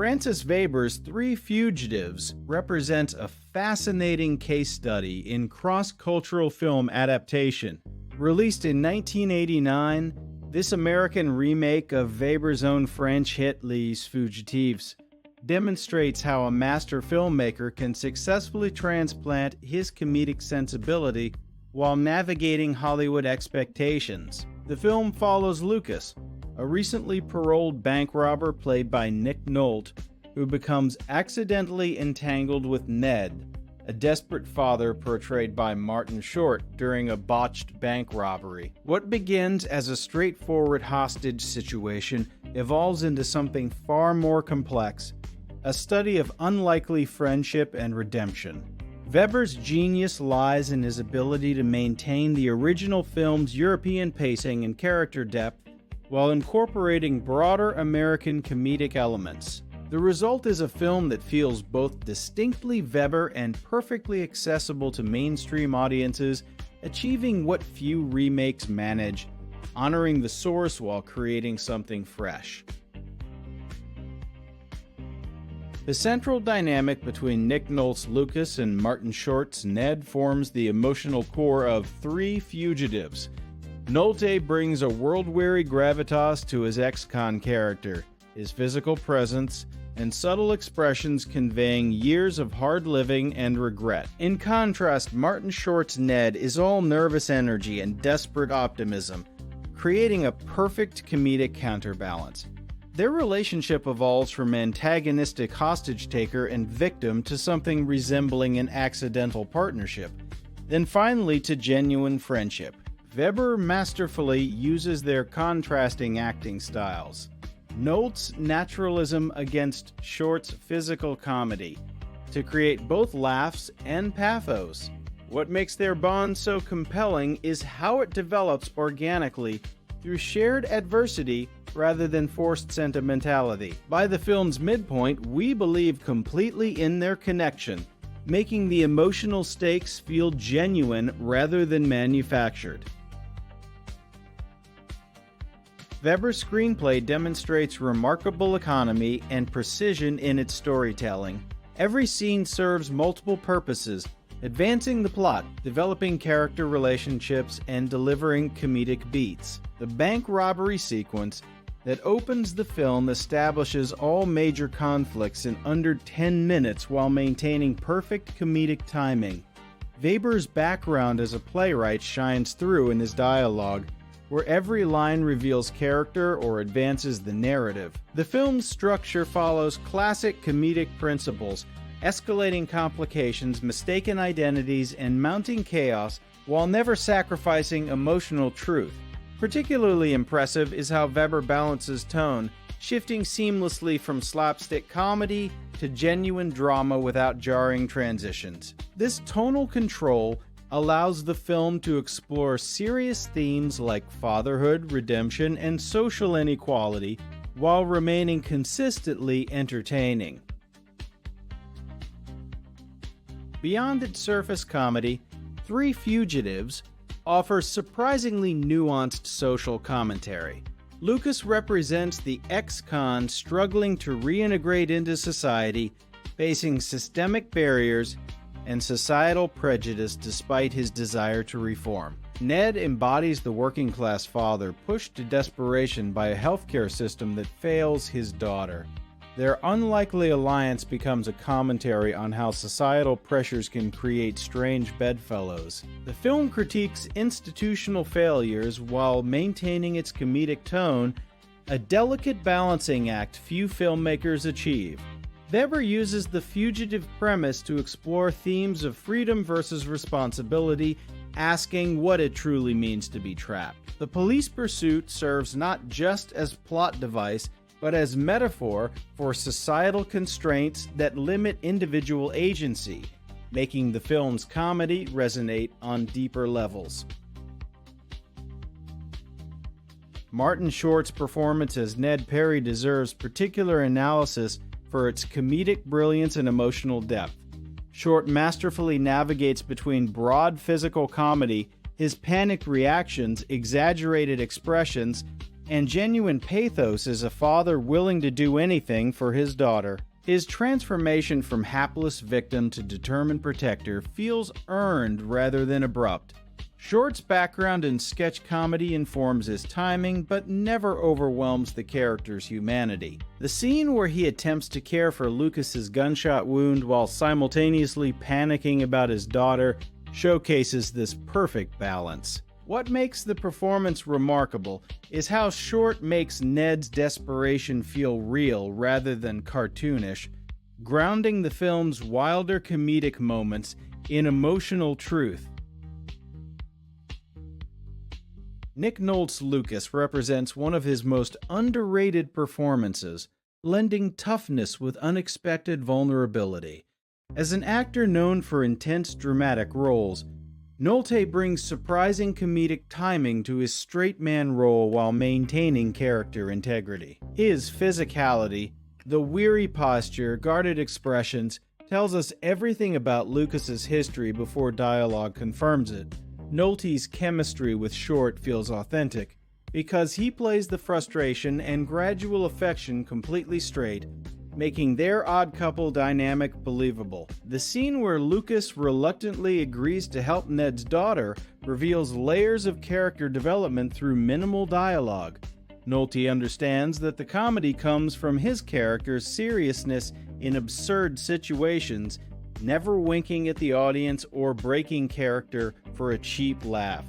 Francis Veber's Three Fugitives represents a fascinating case study in cross-cultural film adaptation. Released in 1989, this American remake of Veber's own French hit Les Fugitifs demonstrates how a master filmmaker can successfully transplant his comedic sensibility while navigating Hollywood expectations. The film follows Lucas, a recently paroled bank robber played by Nick Nolte, who becomes accidentally entangled with Ned, a desperate father portrayed by Martin Short during a botched bank robbery. What begins as a straightforward hostage situation evolves into something far more complex, a study of unlikely friendship and redemption. Veber's genius lies in his ability to maintain the original film's European pacing and character depth while incorporating broader American comedic elements. The result is a film that feels both distinctly Veber and perfectly accessible to mainstream audiences, achieving what few remakes manage, honoring the source while creating something fresh. The central dynamic between Nick Nolte's Lucas and Martin Short's Ned forms the emotional core of Three Fugitives. Nolte brings a world-weary gravitas to his ex-con character, his physical presence, and subtle expressions conveying years of hard living and regret. In contrast, Martin Short's Ned is all nervous energy and desperate optimism, creating a perfect comedic counterbalance. Their relationship evolves from antagonistic hostage-taker and victim to something resembling an accidental partnership, then finally to genuine friendship. Veber masterfully uses their contrasting acting styles. Nolte's naturalism against Short's physical comedy to create both laughs and pathos. What makes their bond so compelling is how it develops organically through shared adversity rather than forced sentimentality. By the film's midpoint, we believe completely in their connection, making the emotional stakes feel genuine rather than manufactured. Veber's screenplay demonstrates remarkable economy and precision in its storytelling. Every scene serves multiple purposes, advancing the plot, developing character relationships, and delivering comedic beats. The bank robbery sequence that opens the film establishes all major conflicts in under 10 minutes while maintaining perfect comedic timing. Veber's background as a playwright shines through in his dialogue, where every line reveals character or advances the narrative. The film's structure follows classic comedic principles, escalating complications, mistaken identities, and mounting chaos while never sacrificing emotional truth. Particularly impressive is how Veber balances tone, shifting seamlessly from slapstick comedy to genuine drama without jarring transitions. This tonal control allows the film to explore serious themes like fatherhood, redemption, and social inequality while remaining consistently entertaining. Beyond its surface comedy, Three Fugitives offers surprisingly nuanced social commentary. Lucas represents the ex-con struggling to reintegrate into society, facing systemic barriers and societal prejudice despite his desire to reform. Ned embodies the working-class father pushed to desperation by a healthcare system that fails his daughter. Their unlikely alliance becomes a commentary on how societal pressures can create strange bedfellows. The film critiques institutional failures while maintaining its comedic tone, a delicate balancing act few filmmakers achieve. Veber uses the fugitive premise to explore themes of freedom versus responsibility, asking what it truly means to be trapped. The police pursuit serves not just as plot device, but as metaphor for societal constraints that limit individual agency, making the film's comedy resonate on deeper levels. Martin Short's performance as Ned Perry deserves particular analysis for its comedic brilliance and emotional depth. Short masterfully navigates between broad physical comedy, his panicked reactions, exaggerated expressions, and genuine pathos as a father willing to do anything for his daughter. His transformation from hapless victim to determined protector feels earned rather than abrupt. Short's background in sketch comedy informs his timing, but never overwhelms the character's humanity. The scene where he attempts to care for Lucas's gunshot wound while simultaneously panicking about his daughter showcases this perfect balance. What makes the performance remarkable is how Short makes Ned's desperation feel real rather than cartoonish, grounding the film's wilder comedic moments in emotional truth. Nick Nolte's Lucas represents one of his most underrated performances, lending toughness with unexpected vulnerability. As an actor known for intense dramatic roles, Nolte brings surprising comedic timing to his straight man role while maintaining character integrity. His physicality, the weary posture, guarded expressions, tells us everything about Lucas's history before dialogue confirms it. Nolte's chemistry with Short feels authentic because he plays the frustration and gradual affection completely straight, making their odd couple dynamic believable. The scene where Lucas reluctantly agrees to help Ned's daughter reveals layers of character development through minimal dialogue. Nolte understands that the comedy comes from his character's seriousness in absurd situations, never winking at the audience or breaking character for a cheap laugh.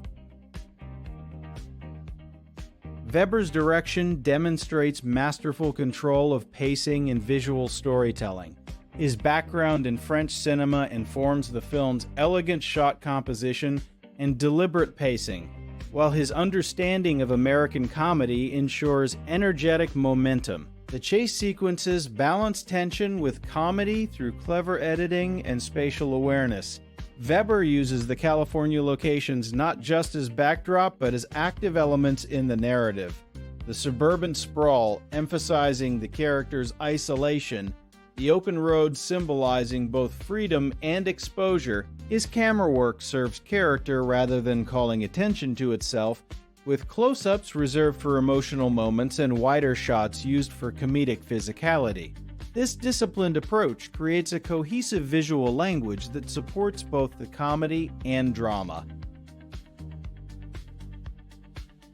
Veber's direction demonstrates masterful control of pacing and visual storytelling. His background in French cinema informs the film's elegant shot composition and deliberate pacing, while his understanding of American comedy ensures energetic momentum. The chase sequences balance tension with comedy through clever editing and spatial awareness. Veber uses the California locations not just as backdrop but as active elements in the narrative. The suburban sprawl emphasizing the character's isolation, the open road symbolizing both freedom and exposure. His camera work serves character rather than calling attention to itself, with close-ups reserved for emotional moments and wider shots used for comedic physicality. This disciplined approach creates a cohesive visual language that supports both the comedy and drama.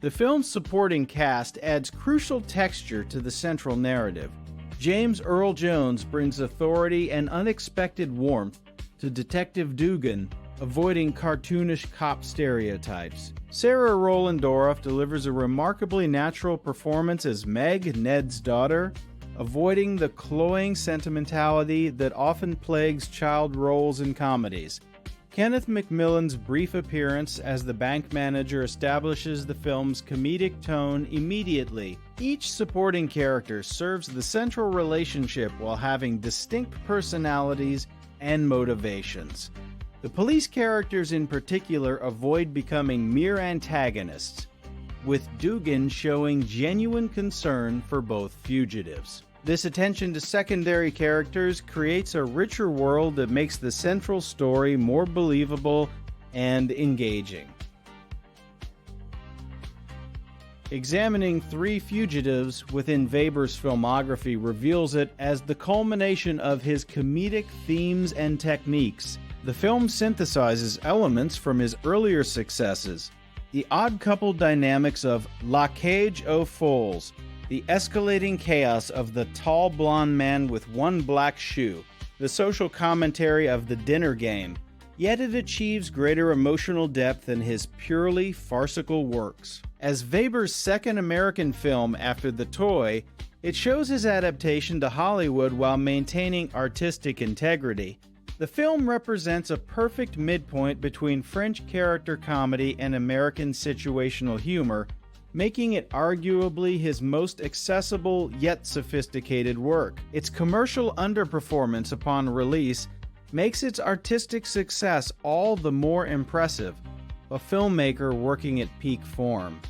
The film's supporting cast adds crucial texture to the central narrative. James Earl Jones brings authority and unexpected warmth to Detective Dugan, avoiding cartoonish cop stereotypes. Sarah Rowland Dorff delivers a remarkably natural performance as Meg, Ned's daughter, avoiding the cloying sentimentality that often plagues child roles in comedies. Kenneth McMillan's brief appearance as the bank manager establishes the film's comedic tone immediately. Each supporting character serves the central relationship while having distinct personalities and motivations. The police characters in particular avoid becoming mere antagonists, with Dugan showing genuine concern for both fugitives. This attention to secondary characters creates a richer world that makes the central story more believable and engaging. Examining Three Fugitives within Veber's filmography reveals it as the culmination of his comedic themes and techniques. The film synthesizes elements from his earlier successes. The odd couple dynamics of La Cage aux Folles, the escalating chaos of the tall blonde man with one black shoe, the social commentary of The Dinner Game, yet it achieves greater emotional depth than his purely farcical works. As Veber's second American film after The Toy, it shows his adaptation to Hollywood while maintaining artistic integrity. The film represents a perfect midpoint between French character comedy and American situational humor, making it arguably his most accessible yet sophisticated work. Its commercial underperformance upon release makes its artistic success all the more impressive, a filmmaker working at peak form.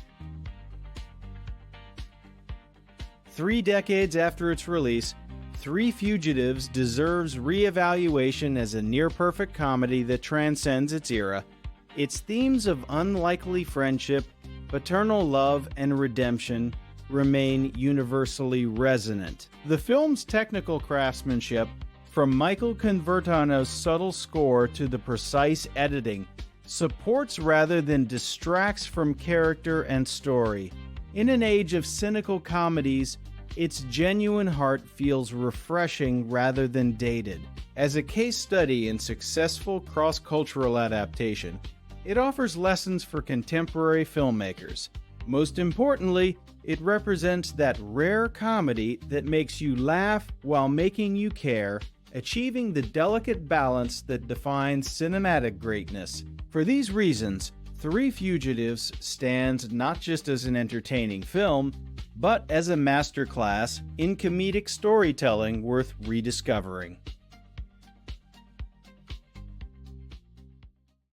3 decades after its release, Three Fugitives deserves re-evaluation as a near-perfect comedy that transcends its era. Its themes of unlikely friendship, paternal love, and redemption remain universally resonant. The film's technical craftsmanship, from Michael Convertano's subtle score to the precise editing, supports rather than distracts from character and story. In an age of cynical comedies, its genuine heart feels refreshing rather than dated. As a case study in successful cross-cultural adaptation, it offers lessons for contemporary filmmakers. Most importantly, it represents that rare comedy that makes you laugh while making you care, achieving the delicate balance that defines cinematic greatness. For these reasons, Three Fugitives stands not just as an entertaining film, but as a masterclass in comedic storytelling worth rediscovering.